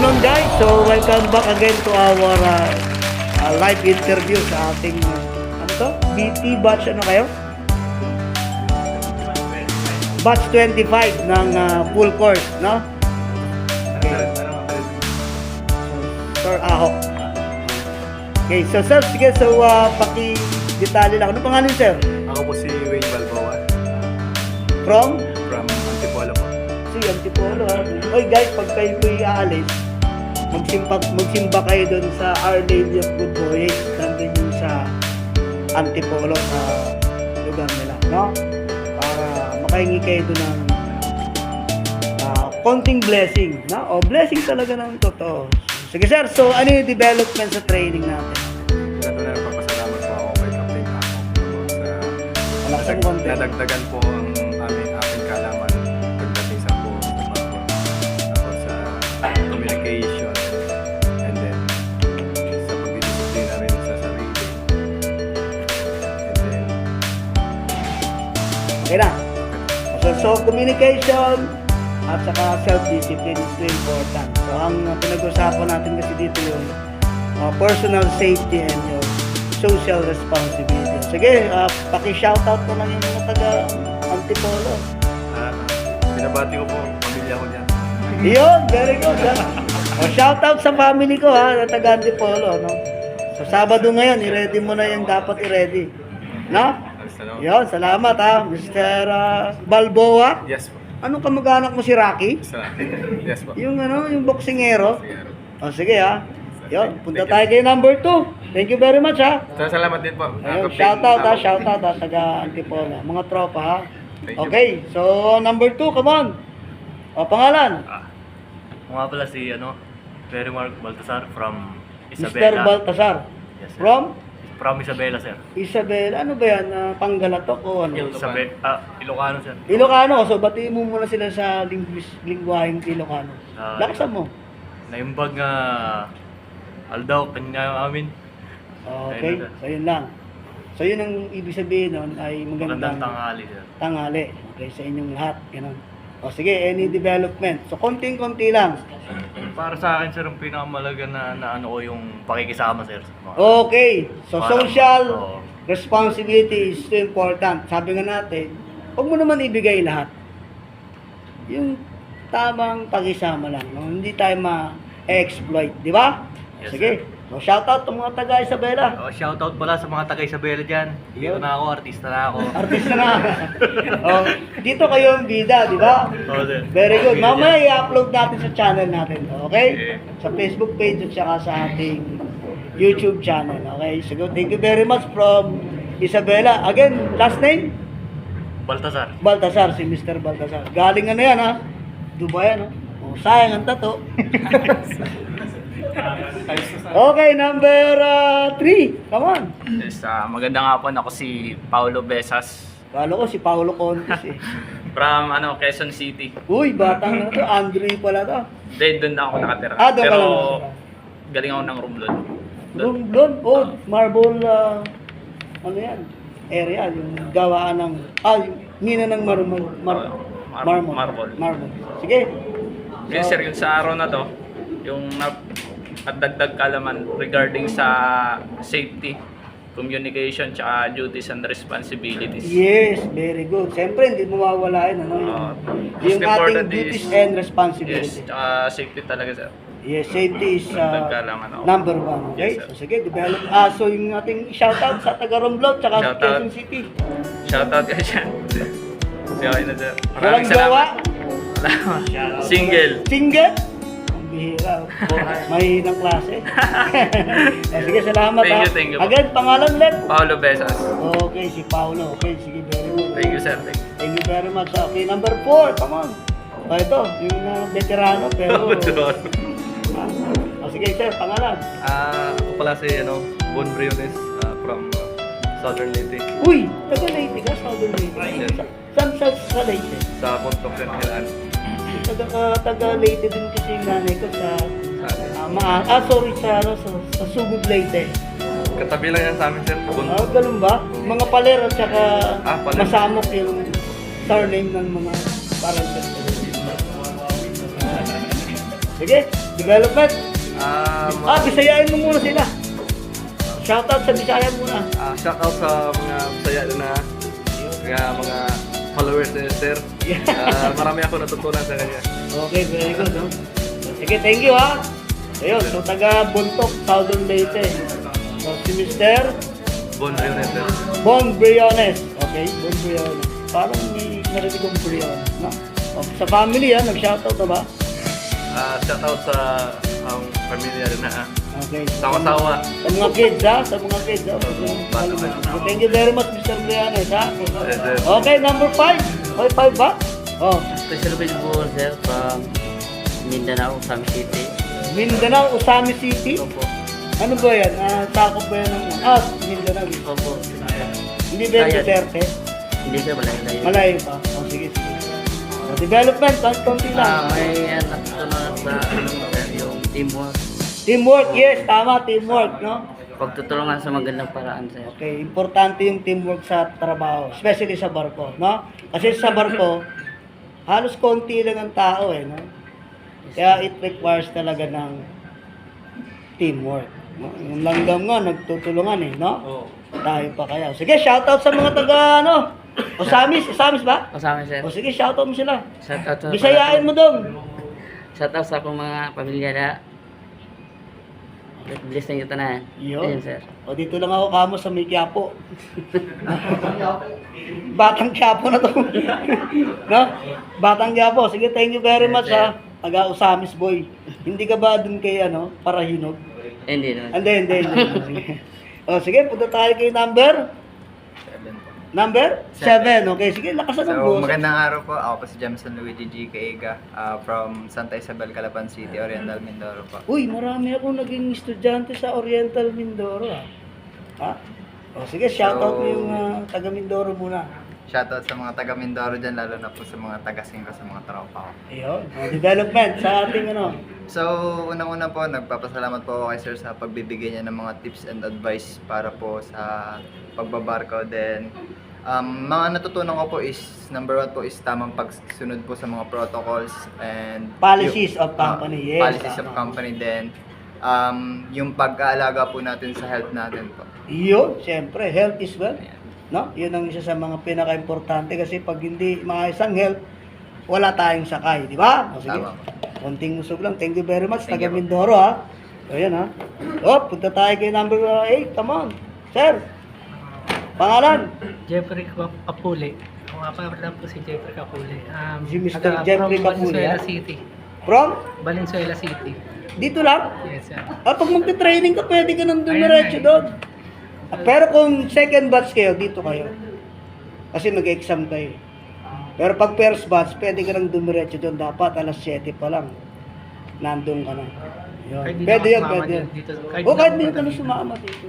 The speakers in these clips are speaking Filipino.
afternoon guys. So welcome back again to our live interview sa ating ano to? BT batch ano kayo? Batch 25 ng full course, no? Okay. Sir Ahok. Okay, so sir, sige, so paki-detalye lang. Ano pangalan sir? Ako po si Wayne Balboa. From Antipolo po. si Antipolo. Oy guys, pag kayo po'y aalis, magsimba kayo doon sa Our Lady of Good Voyage. Nandun yung sa Antipolo sa lugar nila, no? Para makahingi kayo doon ng konting blessing, no? O blessing talaga ng totoo. Sige sir, so ano yung development sa training natin? Ito na papasalamat po ako kay Captain Ahok sa nadagdagan po ang aking kalaman pagdating sa po sa communication and then sa pagdidisiplina rin sa sarili and then Okay na. So communication at saka self-discipline is very important. So ang pinag-usapan natin kasi dito yung personal safety and yung social responsibility. Sige, paki-shoutout ko lang yung mga taga Antipolo. binabati ko po pamilya ko dyan. Yun, very good. Shoutout sa family ko na taga Antipolo. No? So Sabado ngayon, i-ready mo na yung dapat i-ready. No? Yun, salamat Mr. Balboa. Yes po. Anong kamag-anak mo si Rocky? Yes po. Yung yung boksingero. O sige Yun, punta tayo kay number 2. Thank you very much Salamat din po. Ayun, shoutout taga Antipolo. Mga tropa Okay, so number 2, come on. O, pangalan? Mga pala si Perry Mark Baltasar from Mr. Isabela. Baltasar. Yes, sir. From Isabela, sir. Isabela. Ano ba yan? Panggalatok o ano? Ilocano, sir. Ilocano. So, batiin mo muna sila sa lingwaheng Ilocano. Laksan mo. Naimbag nga aldaw kanya amin. Okay, so yun lang. So yun ang ibig sabihin nun ay magandang tanghali, sir. tanghali. Okay, sa inyong lahat. Ganun. O sige, any development. So konting-konti lang. Para sa akin, sir, ang pinakamalaga na ano ko yung pakikisama, sir. Okay, so Parang, social responsibility is too important. Sabi nga natin, huwag mo naman ibigay lahat. Yung tamang pakisama lang. No? Hindi tayo ma-exploit, di ba? Yes, Sige. So shoutout sa mga taga Isabela. Shoutout pala sa mga taga Isabela dyan. Dito na ako, artista na ako. Artista na. Dito kayo ang bida, di ba? Sir. Very good. Mamaya i-upload natin sa channel natin. Okay? Sa Facebook page at saka sa ating YouTube channel. Okay? So thank you very much from Isabela. Again, last name? Baltasar. Baltasar, si Mr. Baltasar. Galing yan Dubai sayang ang tato. Okay, number 3. Come on. Yes, magandang hapon. Ako si Paulo Besas Kala ko si Paolo Contes from Quezon City. Uy, batang na to. Andre pala to. Doon na ako nakatira. Doon ka Pero lang nakatira. galing ako ng Romblon. Romblon, marble, ano yan? Area, yung gawaan ng, yung mina ng marble. Sige. Yes, sir, yung sa araw na to, yung at dagdag kalaman regarding sa safety, communication, tsaka duties and responsibilities. Yes, very good. Siyempre, hindi mawawala yun, yung ating duties and responsibilities. Yes, tsaka safety talaga, sir. Yes, safety is Dagdag kalaman ako. number 1. Okay? Yes, sir. So, sige, develop. So, yung ating shoutout sa taga Romblon, tsaka sa Shoutout. Quezon City. Shoutout ka dyan. Okay na, sir. Walang Maraming gawa. salamat. Single. Single? Ang bihira. Mahinang klase. Sige, salamat. Thank you. Again, pangalan ulit. Paulo Besas. Okay, si Paulo. Okay, sige, very good. Thank you, sir. Thank you very much. Okay, number 4. Come on. Ito, yung veterano, pero... sige, sir, pangalan. Ako pala si Bon Briones from Southern Leyte. Uy, taga Leyte ka, Southern Leyte. Saan sa Leyte? Sa Pontoc and Hilaan. Taga Leyte din kasi yung nanay ko sa... sa Sugod Leyte. Katabi lang yan sa amin, sir. Ganun ba? Mga paler at saka Paler. masamok yung surname ng mga parang. Sige, Development. Bisayain mo muna sila. Shoutout sa Bisaya muna. Shout out sa mga Bisaya na mga followers ni Sir. Marami ako natutunan sa kanya. Okay, very good. No? Sige, thank you ha. Ayun, so taga Buntok, Southern Leyte. So si Mr. Bon Briones, Sir. Bon Briones. Okay, Bon Briones. Parang may narinig kong Briones. No? O, sa family ha, nag-shoutout na ba? Shout out sa pamilya rin na. Okay. Sawa-sawa. Sa mga kids ha, sa mga kids ha. So, thank you very much Mr. Briones ha. Yes, sir. Okay, number 5. Okay, 5 ba? Oh, Special baseball sir from Mindanao, Sam City. Mindanao, Usami City. Opo. Ano ba yan? Takot ba yan ng... Mindanao. Opo. Hindi ba yung Ayan. Duterte? Hindi sir, malayo-layo. Malayo pa. Sige, sige. Development, konti lang. May natutunan sa yung teamwork. Teamwork, yes, tama, teamwork, no? Pagtutulungan sa magandang paraan sir. Okay, importante yung teamwork sa trabaho, especially sa barko, no? Kasi sa barko, halos konti lang ang tao, no? Kaya it requires talaga ng teamwork. No? Yung langgam nga, nagtutulungan, no? Tayo pa kaya. Sige, shoutout sa mga taga, Osamis ba? O sa amin sir. O sige, shoutout mo sila. Shoutout sa Bisayain mo dong. Shoutout sa akong mga pamilya na bless na yung tanan. Yun. Ayun sir. O dito lang ako kamo sa may Quiapo. Batang Quiapo na to. No? Batang Quiapo. Sige, thank you very much ha. Taga Usamis boy. Hindi ka ba dun kay Parahinog? Hindi naman. Hindi. O sige, punta tayo kay number 7. Okay, sige, lakasan ng So, boses. magandang araw po. Ako po si Jamson Luigi G. Kaiga from Santa Isabel, Calapan City, Oriental, Mindoro po. Uy, marami akong naging estudyante sa Oriental Mindoro ha. O sige, shoutout mo yung taga Mindoro muna. Shoutout sa mga taga Mindoro dyan, lalo na po sa mga taga Singko, sa mga tropa ko. Ayun, development sa ating So, unang-una po, nagpapasalamat po ako kay Sir sa pagbibigay niya ng mga tips and advice para po sa pagbabarko. Then, mga natutunan ko po is, number 1 po is tamang pagsunod po sa mga protocols and Policies of company, yes, policies of tama. company. Then, yung pag-aalaga po natin sa health natin po. Yun, siyempre, health is wealth. No? Yun ang isa sa mga pinaka-importante kasi pag hindi maayos ang health, wala tayong sakay, di ba? O sige, Tama. konting usog lang. Thank you very much, Thank taga you po. Mindoro ha. O yan ha. O, punta tayo kay number 8, come on. Sir, pangalan? Jeffrey Capule. Ako nga pala po si Jeffrey Capule. Si Mr. Jeffrey from Capule, Valenzuela ah? City. From? Valenzuela City. Dito lang? Yes, sir. Pag magte-training ka, pwede ka nang Ayun dumiretso na eh. doon. Pero kung second batch kayo, dito kayo. Kasi mag-exam kayo. Pero pag first batch, pwede ka nang dumiretso doon. Dapat alas 7 pa lang. Nandun ka na. Yun. Kahit di Pwede na yan, ako pwede sumama yan. dito. O kahit di hindi ako ka na dito. sumama dito.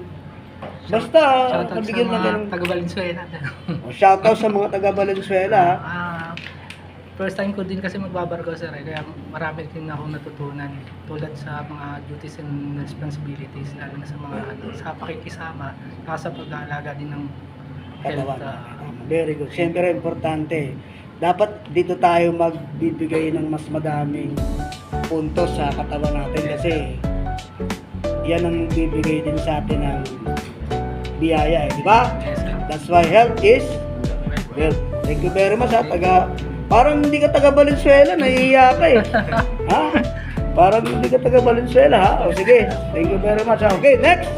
Basta, Shoutout sa nabigyan na mga ganun. taga Valenzuela. O, shoutout sa mga taga Valenzuela. Ha? First time ko din kasi magbabarko sir. Kaya marami din ako natutunan. Tulad sa mga duties and responsibilities. Lalo na sa mga sa pakikisama. Saka sa pag-aalaga din ng health. Katawan. Very good. Siyempre, importante. Dapat dito tayo magbibigay ng mas madaming puntos sa katawan natin kasi yan ang bibigay din sa atin ng biyaya, di ba? Yes, sir. That's why health is wealth. Thank you very much ha. Parang hindi ka taga Valenzuela, nahihiya ka eh. Ha? Parang hindi ka taga Valenzuela ha. O sige, thank you very much ha. Okay, next.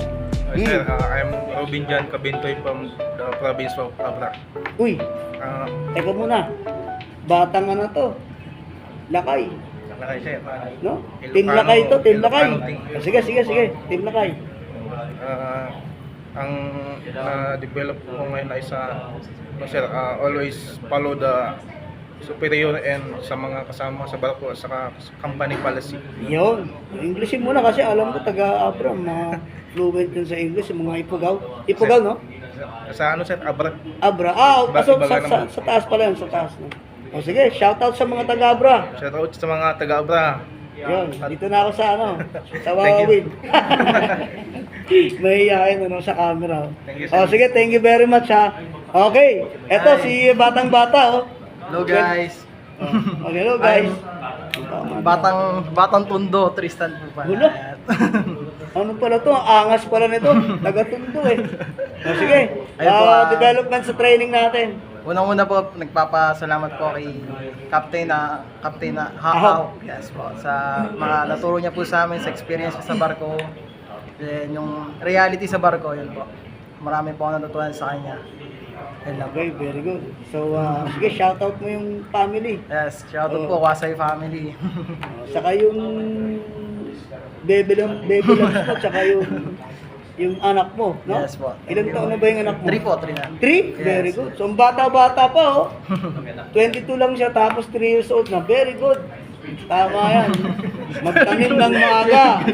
Sir, I'm Robin Jan Cabintoy from the province of Abra. Uy, teka muna. Batang ano to? Lakay. Nakay sir. No? Team Lakay to, Team Lakay. O, sige. Team Lakay. Ang develop ko ngayon ay sir, always follow the superior and sa mga kasama sa barko at saka company policy. Yun. Englishin muna kasi alam ko taga Abram na fluent yun sa English, yung mga ipugaw. Ipugaw, no? Sa ano sir, Abra. Abra. So, sa taas pala yun, sa taas. No? O sige, shoutout sa mga taga Abra. Shout out sa mga taga Abra. Yun, dito na ako sa sa Thank you. Wawawin. Mahihayin sa camera. Thank you, sir. O sige, thank you very much ha. Okay, eto si Batang Bata Hello guys! Okay, hello guys. Batang Tondo, Tristan po pala. Wala. Ano pala to? Angas pala nito. Taga-Tondo eh. O, sige. Ayun po, Development sa training natin. Unang-una po, nagpapasalamat po kay Captain na Hakaw. Yes po. Sa mga naturo niya po sa amin, sa experience niya sa barko. Then yung reality sa barko, yun po. Marami po ako natutunan sa kanya. Yun lang po. Okay, very good. So, sige, shoutout mo yung family. Yes, shoutout po, Wasay family. Saka yung baby lamps mo, saka yung anak mo, no? Yes po. Ilang taon na ba yung anak mo? 3 po, 3 na. 3? Very Yes. good. So, ang bata-bata pa, oh. 22 lang siya, tapos 3 years old na. Very good. Tama yan. Magtanim ng maaga.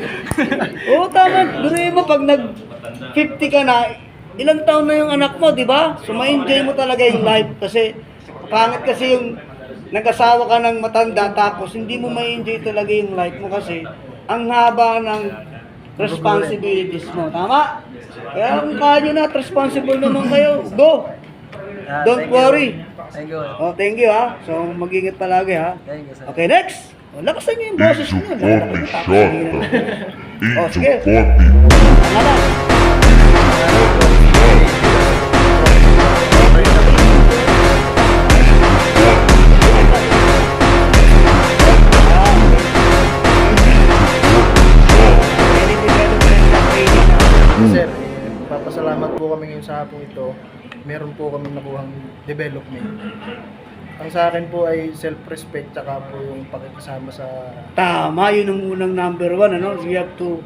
Oo, tama. Duruin mo, pag nag-50 ka na, ilang taon na yung anak mo, di ba? So, ma-enjoy mo talaga yung life. Kasi, pangit kasi yung nag-asawa ka ng matanda, tapos hindi mo ma-enjoy talaga yung life mo kasi ang haba ng responsibilities mo. Tama? Kaya kung kaya nyo na, responsible naman kayo. Go! Yeah, Don't thank you. worry. Thank you. Oh, thank you ha. So, mag-ingat palagi ha. Thank you, sir. Okay, next. Oh, lakasan nyo yung boses nyo. Lakasan nyo, tapos hindi na. Oh, sige. Tama na. Sir, papasalamat po kami ngayon sa hapong ito. Meron po kami nakuhang development. Ang sa akin po ay self-respect tsaka po yung pakikisama sa... Tama, yun ang unang number 1, ano? You have to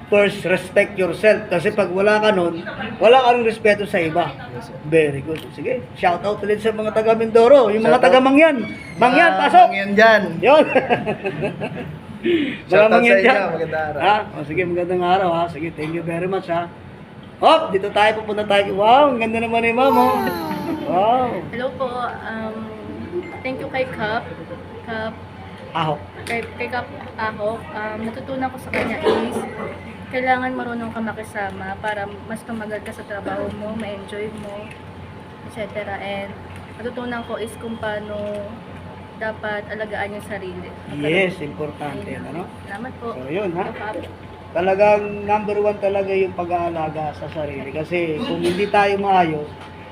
first respect yourself. Kasi pag wala ka nun, wala kang respeto sa iba. Very good. Sige, shout out ulit sa mga taga Mindoro, yung mga Shout out. taga Mangyan. Mangyan, pasok! Mangyan dyan! Yun. Shout out Mangyan sa inyo, dyan. magandang araw. Ha? O, sige, magandang araw ha. Sige, thank you very much ha. Hop, dito tayo, pupunta tayo. Wow, ang ganda naman ni Ma'am. Oh. Wow. Hello po. Thank you kay Cap. Ahok. Kay Cap Ahok. Natutunan ko sa kanya is kailangan marunong ka makisama para mas tumagal ka sa trabaho mo, ma-enjoy mo, etc. And natutunan ko is kung paano dapat alagaan yung sarili. Yes, importante yan, ano? Salamat po. So, yun, ha? Cap. Talagang number 1 talaga yung pag-aalaga sa sarili. Kasi kung hindi tayo maayos,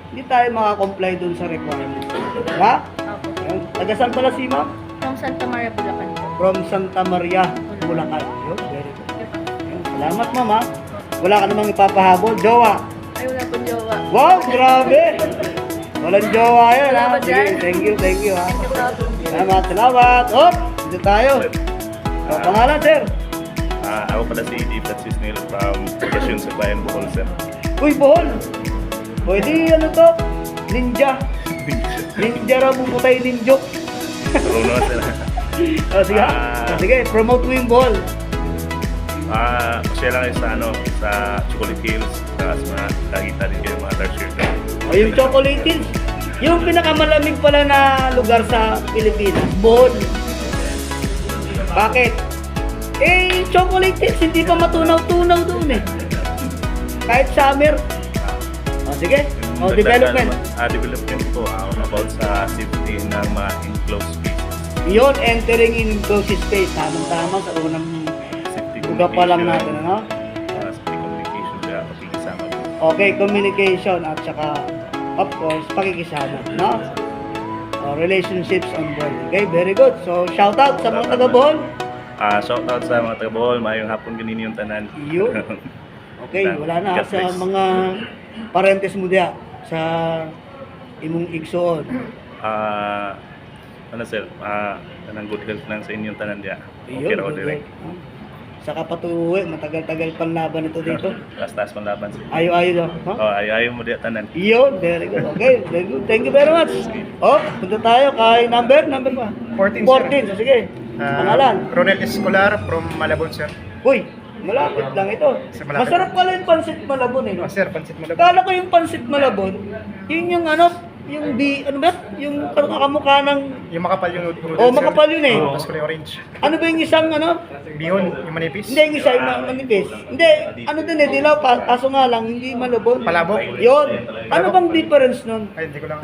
hindi tayo makakomply dun sa requirements. Diba? Opo. Yun. Taga saan pala si Ma'am? From Santa Maria, Bulacan po. From Santa Maria, Bulacan. Yun, very good. Yun. Salamat, Ma'am, ha? Wala ka namang ipapahabol. Jowa. Ay, wala pong jowa. Wow, grabe! Walang jowa yan, ha? Wala ba Sige, dyan? thank you, ha? Thank you, Cap. Salamat. Oh, dito tayo. O, pangalan, sir? Ako pala si Deep at Cisnil from Production Supply and Bohol, sir. Uy, Bohol! Pwede, ano to? Ninja. Ninja raw bubutay ninjok. Oo naman, sir. O, sige. Sige, promote mo yung Bohol. Masaya lang kayo sa, sa Chocolate Hills, sa mga nakita rin kayo mga tertiary. O, yung Chocolate Hills. Yung pinakamalamig pala na lugar sa Pilipinas, Bohol. Bakit? Chocolate Hills, hindi pa matunaw-tunaw doon eh. Kahit summer. O, sige. O, development. Development po, about sa safety ng mga enclosed spaces. Yun, entering in closed space. Tamang-tama sa unang Safety buga pa lang natin, ano? Safety communication, kaya pakikisama po. Okay, communication at saka, of course, pakikisama, no? Relationships on board. Okay, very good. So, shout out sa mga taga-Bohol. Shout out sa mga taga Bohol, mayong hapon ganini yung tanan. Yun. Okay, wala na God sa bless. mga parentes mo diya sa imong igsoon. Ano sir, kanang good health lang sa inyong tanan diya. Okay Yun, raw good direct. work. Saka patuloy, matagal-tagal pang laban ito dito. Taas-taas man laban sir. Ayo-ayo daw. No? Ayaw mo diya tanan. Yun, very good. Okay, very good. Thank you very much. Oh, punta tayo kay number ba? 14, 14. So, sige. Pangalan. Ronel Escolar from Malabon, sir. Uy, malapit lang ito. Malapit. Masarap pala yung pansit malabon eh. No? Sir, Pansit Malabon. Kala ko yung pansit malabon, yun yung ano, yung ano ba? Yung kamukha ng, Yung makapal yung noodles. oh makapal yun eh. Tapos kulay orange. Ano ba yung isang ano? Bihon, yung manipis. Hindi, yung isa yung manipis. Hindi, ano din eh, dilaw, kaso nga lang, hindi malabon. Palabok. Yun. Ano bang difference nun? Ay, hindi ko lang.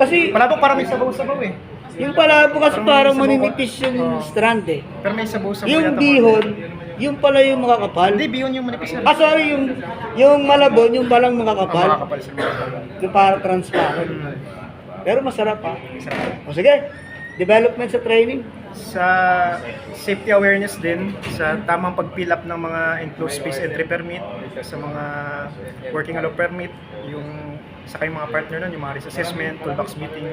Kasi, Palabok para may sabaw-sabaw eh. Yung pala po kasi parang maninipis yung strand eh. Pero may sabaw-sabaw Yung yata bihon, yung pala yung makakapal. Hindi, bihon yung manipis sir. Ah, sorry, yung malabon, yung palang makakapal. Makakapal sir. Makakapal. Yung parang transparent. Pero masarap ha. O sige, development sa training. Sa safety awareness din, sa tamang pag-fill up ng mga enclosed space entry permit, sa mga working allow permit, yung sa kayong mga partner nun, yung mga risk assessment, toolbox meeting,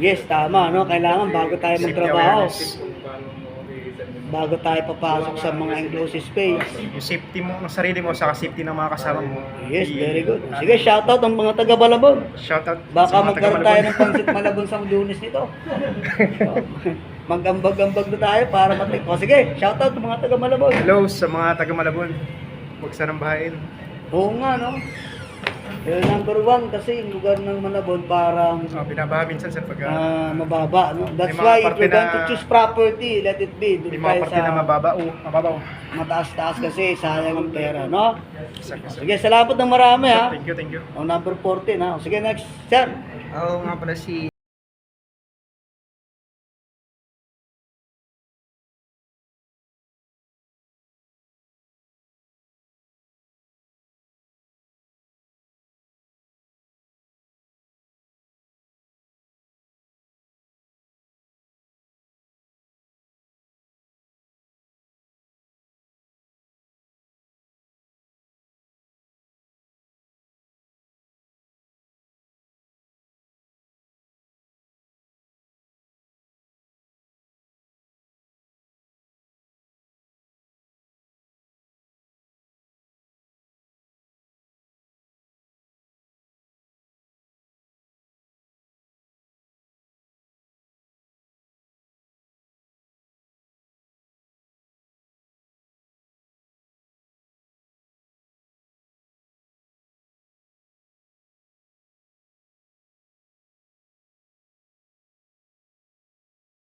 Yes, tama, no? Kailangan bago tayo safety magtrabaho, awareness, bago tayo papasok sa mga enclosed space. yung safety mo ng sarili mo, saka safety ng mga kasama mo. Yes, very good. Sige, shoutout ang mga taga Balabon. Shoutout Baka sa mga magkaroon tayo taga-Malabon. ng pansit Malabon sa Lunes nito. Mag-ambag-ambag na tayo para matik. O sige, shoutout sa mga taga Malabon. Hello sa mga taga-Malabon. Huwag sanang bahain. Oo nga, no? Pero number one kasi yung lugar ng Malabon parang Binabaha minsan sir pag mababa, no? That's May mga why if parte you're going to na- choose property, let it be. Doon may tayo mga parte na mababaw. mataas-taas kasi sayang ang pera, no? Exactly, sir. Sige, salamat ng marami, ha? Thank you. O, number 14, ha? O, sige, next, sir. Ako nga pala si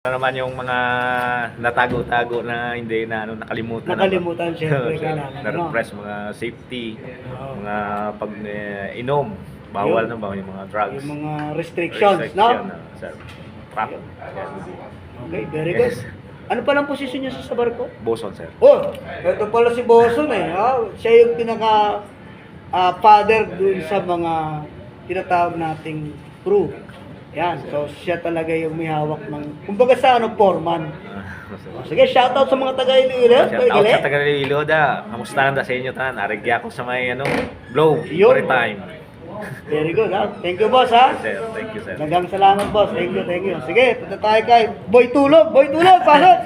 Ano naman yung mga natago-tago na hindi na nakalimutan. Nakalimutan, syempre, kailangan, no? Na-repress, mga safety, Oo. mga pag-inom, bawal Yun. na ba yung mga drugs. Yung mga restrictions, no? Sir. Trap. Okay, very good. Ano palang posisyon niya sa barko? Boson, sir. Oh, ito pala si Boson eh. Ha? Siya yung pinaka father dun sa mga tinatawag nating crew. Yan, so siya talaga yung may hawak ng, kumbaga sa foreman. Sige, shoutout sa mga taga-Iloilo. Shout out sa taga-Iloilo da. Kamusta na sa inyo tan? Arigya ko sa may Globe, Yun. Maritime. Very good, ha? Thank you, boss, ha? Sir, thank you, sir. Dagang salamat, boss. Thank you. Sige, punta tayo kay Boy Tulog, pasok!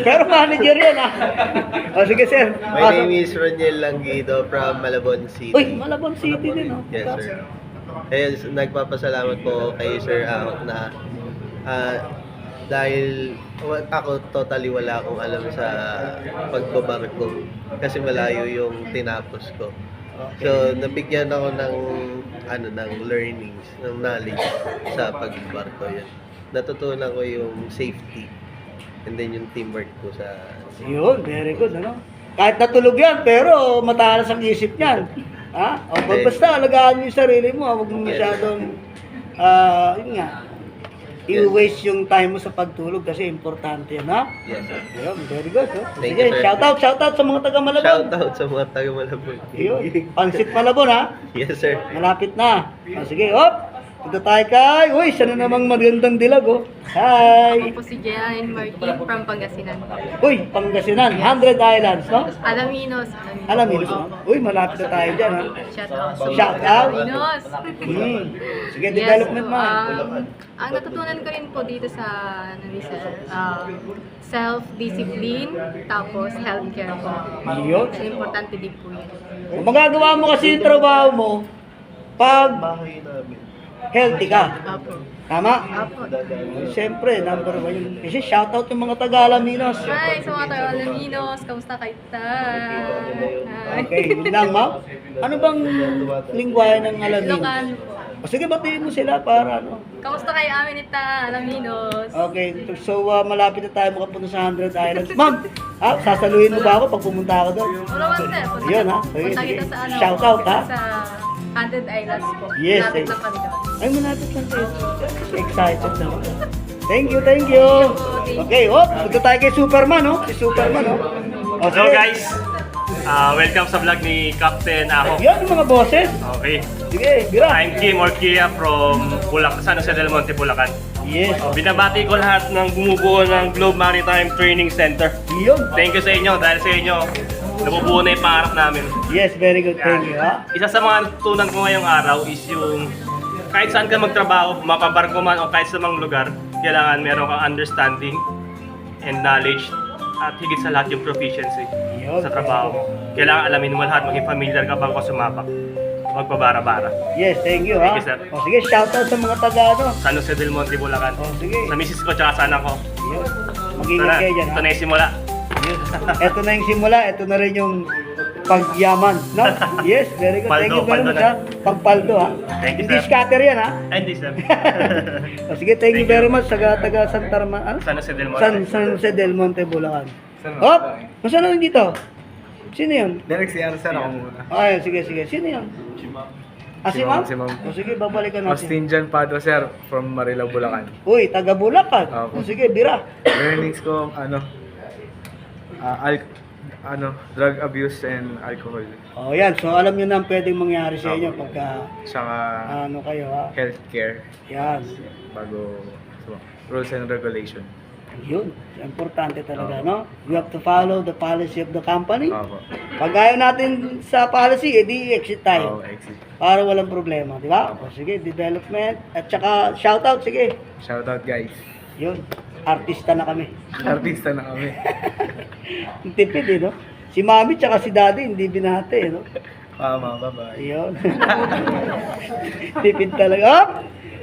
Pero manager yan, ha? O, sige, sir. My name is Roniel Langido from Malabon City. Uy, Malabon City din, oh. Yes, sir. Ayun, nagpapasalamat po kay Sir Ahok na dahil ako totally wala akong alam sa pagbabarko kasi malayo yung tinapos ko. So, nabigyan ako ng learnings, ng knowledge sa pagbabarko yan. Natutunan ko yung safety and then yung teamwork ko sa... Yun, very good, ano? Kahit natulog yan, pero matalas ang isip niyan. Ha? O, basta, alagaan mo yung sarili mo. Huwag mo masyadong, yun nga, i-waste yung time mo sa pagtulog kasi importante yan, ha? Yes, sir. Yun, very good, oh. Thank Sige, you, sir. shoutout sa mga taga-Malabon. Shoutout sa mga taga Malabon. Yun, Pansit Malabon, ha? Yes, sir. Malapit na. O, sige, hop! Punta tayo kay, uy, siya na namang magandang dilag, oh. Hi! Ako po si Jean Martin from Pangasinan. Uy, Pangasinan, 100 Islands, no? Alaminos. Alaminos, no? Uy, malapit na tayo dyan, ha? Shout out. Shout out. Alaminos. Sige, development man. Ang natutunan ko rin po dito sa self-discipline, tapos healthcare po. Yun. So, importante din po yun. Kung magagawa mo kasi yung trabaho mo, pag healthy ka. Apo. Tama? Apo. Siyempre, number one yun. Kasi shoutout yung mga taga-Alaminos. Hi, sa mga tayo Alaminos. Kamusta kayo? Hi. Okay, yun lang, ma'am. Ano bang lingwahe ng Alaminos? Ilocano po. O sige, batiin mo sila para ano. Kamusta kayo Aminita, Alaminos? Okay, so malapit na tayo makapunta sa 100 Islands. Ma'am, sasaluhin mo ba ako pag pumunta ako doon? Wala man sir. Yun, ha? Sige, Punta sige. kita sa Shout out, ha? Sa 100 Islands po. Yes, Lapit eh. lang kami doon. Ay, malapit lang kayo. Excited na ako. Thank you, thank you. Okay, punta tayo kay Superman, no? Si Superman, no? Hello guys! Welcome sa vlog ni Captain Ahok. Yan yung mga boses. Okay. Sige, Bira. I'm Kim or Kia from San Jose del Monte, Bulacan. Yes. Binabati ko lahat ng bumubuo ng Globe Maritime Training Center. Yun. Thank you sa inyo. Dahil sa inyo, nabubuo na yung pangarap namin. Yes, very good. Thank you, ha? Isa sa mga natutunan ko ngayong araw is yung kahit saan ka magtrabaho, mapabarko man o kahit sa mga lugar, kailangan meron kang understanding and knowledge at higit sa lahat yung proficiency Yun. sa trabaho mo. Kailangan alamin mo lahat, maging familiar ka bago sumapak. Magbabara-bara. Yes, thank you, ha? Thank you, sir. O, sige, shoutout sa mga taga, ano? San Jose del Monte, Bulacan. O, sige. Sa misis ko tsaka sa anak ko. Yun. Ito Mag-ingat na, kayo dyan, ito ha? na yung simula. Yun. Ito na yung simula, ito na rin yung pagyaman, no? Yes, very good. Thank you very Paldo much, na. ha? Pagpaldo, ha? Thank you, Hindi sir. scatter yan, ha? Hindi, sir. O, sige, thank you very much, taga Santa ano? San Jose del Monte. San Jose del Monte, Bulacan. Hop! Nasaan na dito? Sino yun? Direct si Arsen ako muna. Ay, sige. Sino yun? Ah, si Ma'am? Si Ma'am. O, sige, babalikan natin. Austin Pado, sir, from Marilao, Bulacan. Uy, taga Bulacan. Opo. O, sige, Bira. Learnings ko, drug abuse and alcohol. O, yan. So, alam nyo na ang pwedeng mangyari sa inyo pagka, Saka ano kayo, ha? healthcare Yan. bago rules and regulation. Yun. Importante talaga, no? We have to follow the policy of the company. Opo. Pag ayaw natin sa policy, edi exit tayo. Exit. Para walang problema, di ba? O, sige, development. At saka, shoutout, sige. Shoutout guys. Yun. Artista na kami. Artista na kami. Ang tipid, eh, no? Si Mami tsaka si Daddy, hindi binate, eh, no? Mama, bye-bye. Ayun. Tipid talaga. Hop!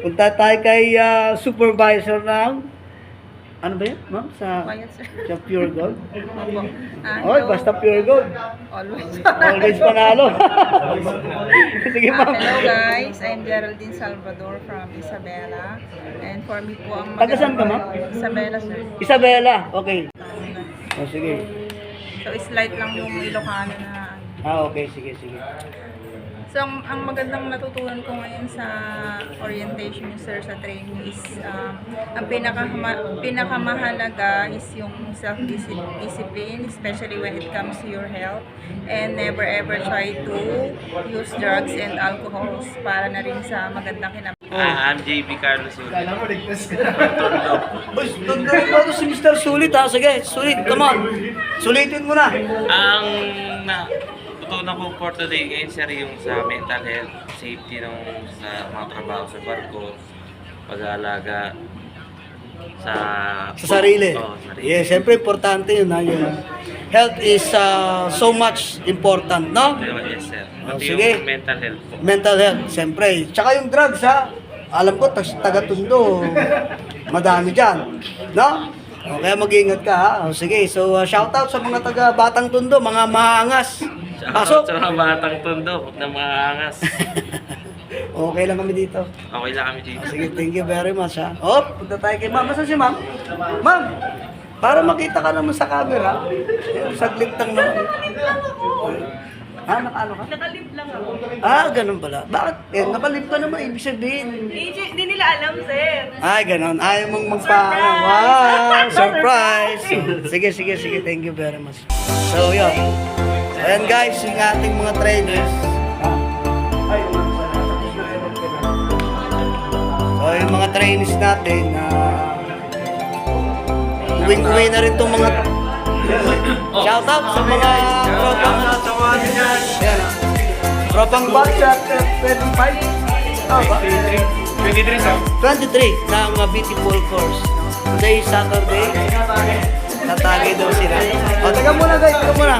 Punta tayo kay supervisor ng ano ba yun, ma'am? Sa Pure Gold? Oy, basta Pure Gold. Always panalo. Sige, ma'am. Hello guys, I'm Geraldine Salvador from Isabela. And for me po ang Taga saan ka, ma'am? Isabela, sir. Isabela. Okay. O, sige. So, slight lang yung Ilocano na. Okay. Sige. So, ang magandang natutunan ko ngayon sa orientation ni sir sa training is ang pinakamahalaga is yung self-discipline, especially when it comes to your health, and never ever try to use drugs and alcohols para na rin sa magandang I'm JB Carlos Uli. Boys, tundong ba ito si Mr. Sulit, ha? Sige, sulit. Come on. Sulitin mo na. Ang natutunan ko for today ngayon, sir, yung sa mental health, safety sa mga trabaho sa barko, pag-aalaga sa Sarili. sarili. Yes, siyempre importante yun, ha? Yung health is so much important, no? Yes, sir. Pati sige. yung mental health po. Mental health, siyempre. Tsaka yung drugs, ha? Alam ko, taga-Tondo, madami dyan. No? O, kaya mag-iingat ka, ha? O, sige, so shoutout sa mga taga-Batang Tondo, mga maangas. Pasok! Sa mga batang Tondo, huwag na maangas. Okay lang kami dito. Okay lang kami dito. O, sige, thank you very much, ha? Hop, punta tayo kay ma'am. Masa si ma'am? Ma'am, para makita ka naman sa camera, saglit lang naman. Ha, nakaano ka? Nakalip lang ako. Ah, ganun pala. Bakit? Nakalip ka naman, ibig sabihin. Hindi nila alam, sir. Ay, ganun. Ayaw mong magpaano. Wow! Surprise! Sige. Thank you very much. So, yun. Ayan guys, yung ating mga trainers. So, yung mga trainees natin, uwing-uwi na rin itong mga... Shout out sa mga tropang... Yan. Tropang batch at 25. Ba? 23, sir. 23 ng beautiful course. Today is Saturday. Tatagay daw sila. O, taga muna guys, taga muna.